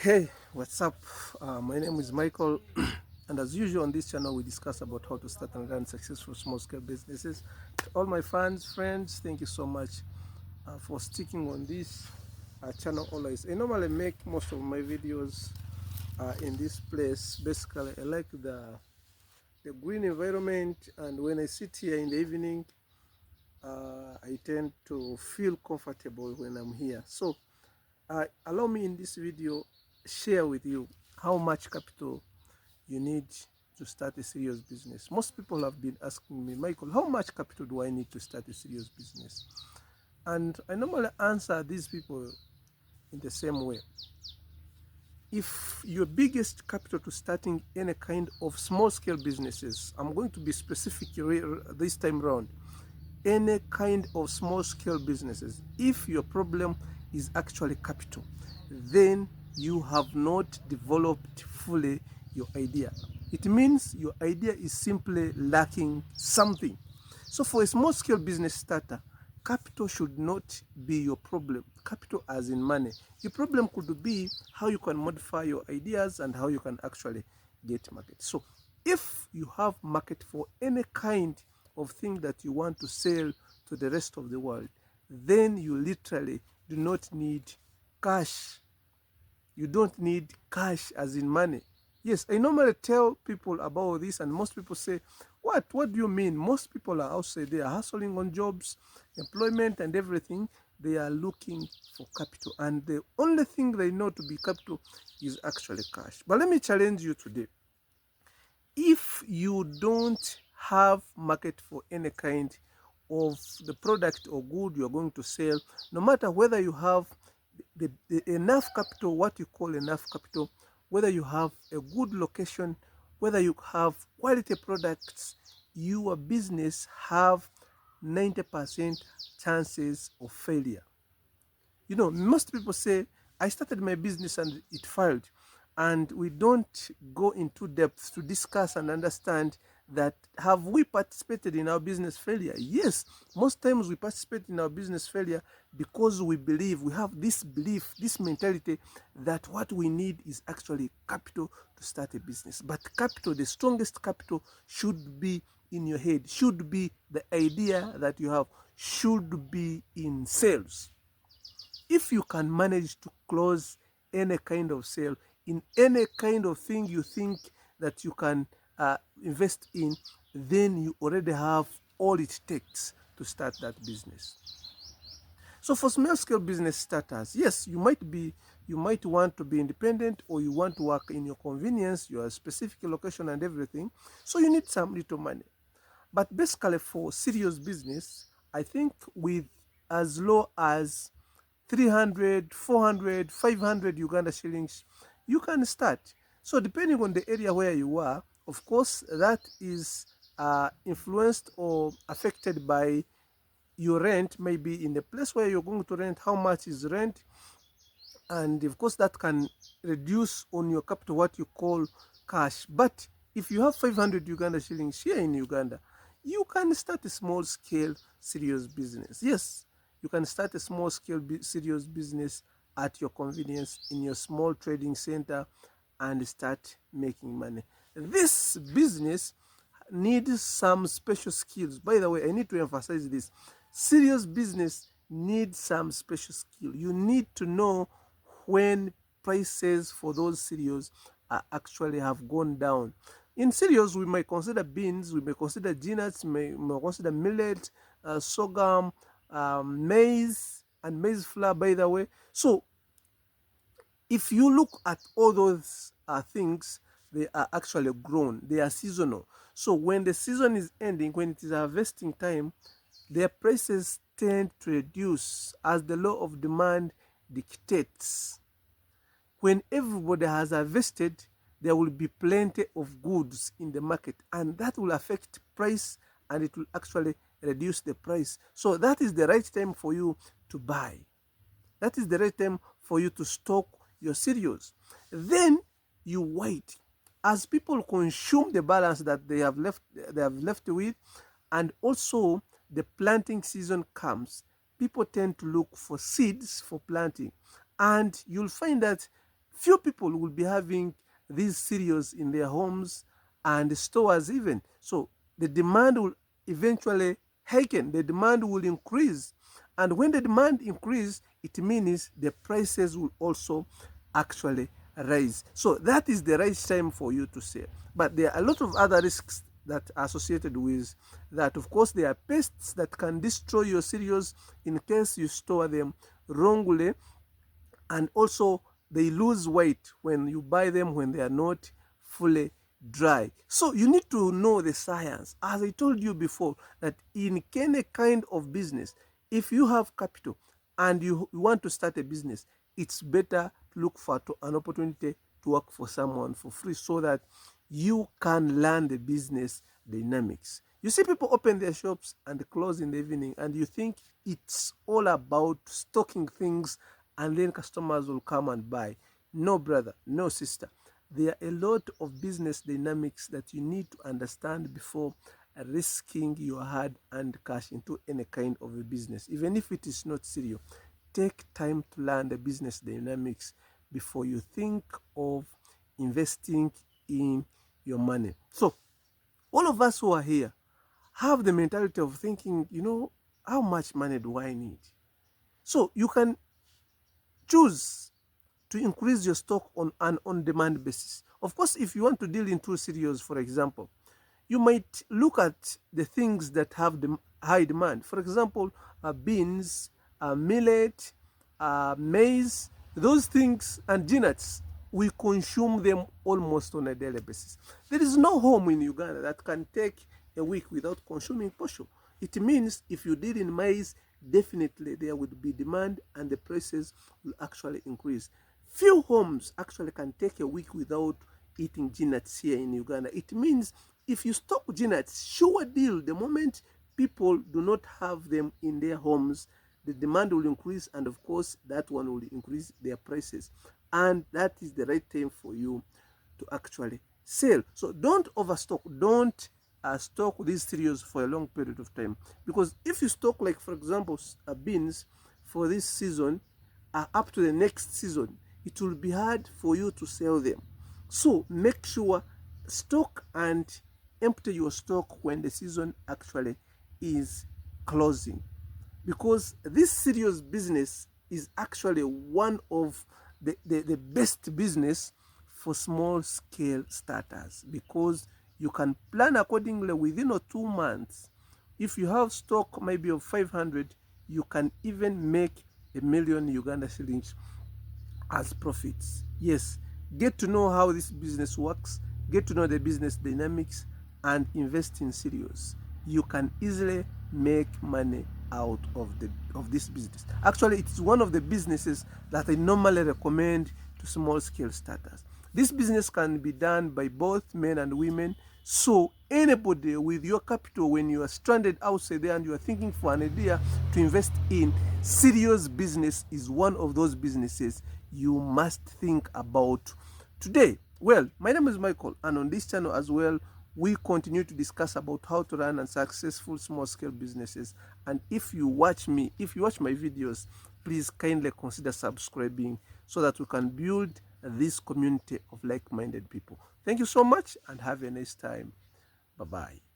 Hey, what's up? My name is Michael, and as usual on this channel, we discuss about how to start and run successful small-scale businesses. To all my fans, friends, thank you so much for sticking on this channel always. I normally make most of my videos in this place. Basically, I like the green environment, and when I sit here in the evening, I tend to feel comfortable when I'm here. So allow me in this video share with you how much capital you need to start a serious business. Most people have been asking me, Michael, how much capital do I need to start a serious business? And I normally answer these people in the same way. If your biggest capital to starting any kind of small scale businesses, I'm going to be specific this time around, any kind of small scale businesses, if your problem is actually capital, then you have not developed fully your idea. It means your idea is simply lacking something. So for a small scale business starter, capital should not be your problem. Capital as in money. Your problem could be how you can modify your ideas and how you can actually get market. So if you have market for any kind of thing that you want to sell to the rest of the world, then you literally do not need cash. You don't need cash as in money. Yes, I normally tell people about this, and most people say, What do you mean? Most people are outside, they are hustling on jobs, employment, and everything. They are looking for capital, and the only thing they know to be capital is actually cash. But let me challenge you today. If you don't have market for any kind of the product or good you're going to sell, no matter whether you have the enough capital, what you call enough capital, whether you have a good location, whether you have quality products, your business have 90% chances of failure. You know, most people say, I started my business and it failed. And we don't go into depth to discuss and understand that have we participated in our business failure? Yes, most times we participate in our business failure because we believe, we have this belief, this mentality that what we need is actually capital to start a business. But capital, the strongest capital should be in your head, should be the idea that you have, should be in sales. If you can manage to close any kind of sale in any kind of thing you think that you can invest in, then you already have all it takes to start that business. So for small scale business starters, yes, you might want to be independent, or you want to work in your convenience, your specific location and everything. So you need some little money. But basically for serious business, I think with as low as 300, 400, 500 Uganda shillings, you can start. So depending on the area where you are, of course, that is influenced or affected by your rent. Maybe in the place where you're going to rent, how much is rent? And of course, that can reduce on your capital what you call cash. But if you have 500 Uganda shillings here in Uganda, you can start a small scale serious business. Yes, you can start a small scale serious business at your convenience in your small trading center and start making money. This business needs some special skills. By the way, I need to emphasize this. Serious business needs some special skill. You need to know when prices for those cereals are actually have gone down. In cereals, we may consider beans, we may consider peanuts, may consider millet, sorghum, maize, and maize flour, by the way. So if you look at all those things, they are actually grown, they are seasonal. So when the season is ending, when it is harvesting time, their prices tend to reduce as the law of demand dictates. When everybody has harvested, there will be plenty of goods in the market, and that will affect price, and it will actually reduce the price. So that is the right time for you to buy. That is the right time for you to stock your cereals. Then you wait as people consume the balance that they have left with, and also the planting season comes. People tend to look for seeds for planting, and you'll find that Few people will be having these cereals in their homes and stores even. So the demand will eventually heighten, the demand will increase. And when the demand increase, it means the prices will also actually rise. So that is the right time for you to sell. But there are a lot of other risks that are associated with that. Of course, there are pests that can destroy your cereals in case you store them wrongly, and also they lose weight when you buy them when they are not fully dry. So you need to know the science. As I told you before, that in any kind of business, if you have capital and you want to start a business, it's better to look for an opportunity to work for someone for free so that you can learn the business dynamics. You see people open their shops and close in the evening, and you think it's all about stocking things and then customers will come and buy. No, brother, no, sister. There are a lot of business dynamics that you need to understand before risking your hard-earned cash into any kind of a business. Even if it is not serious, take time to learn the business dynamics before you think of investing in your money. So all of us who are here have the mentality of thinking, how much money do I need? So you can choose to increase your stock on an on-demand basis. Of course, if you want to deal in two cereals, for example, you might look at the things that have the high demand. For example, beans, millet, maize, those things, and peanuts. We consume them almost on a daily basis. There is no home in Uganda that can take a week without consuming posho. It means if you deal in maize, definitely there would be demand and the prices will actually increase. Few homes actually can take a week without eating peanuts here in Uganda. It means if you stock peanuts, sure deal, the moment people do not have them in their homes, the demand will increase, and of course that one will increase their prices, and that is the right time for you to actually sell. So don't overstock, don't stock these cereals for a long period of time, because if you stock, like for example, beans for this season up to the next season, it will be hard for you to sell them. So make sure stock and empty your stock when the season actually is closing, because this serious business is actually one of the best business for small scale starters, because you can plan accordingly within 2 months. If you have stock maybe of 500, you can even make 1,000,000 Uganda shillings as profits. Yes, get to know how this business works, get to know the business dynamics, and invest in cereals. You can easily make money out of this business. Actually, it's one of the businesses that I normally recommend to small scale starters. This business can be done by both men and women. So anybody with your capital, when you are stranded outside there and you are thinking for an idea to invest in, serious business is one of those businesses you must think about today. Well, my name is Michael, and on this channel as well, we continue to discuss about how to run and successful small scale businesses. And if you watch my videos, please kindly consider subscribing so that we can build this community of like-minded people. Thank you so much and have a nice time. Bye-bye.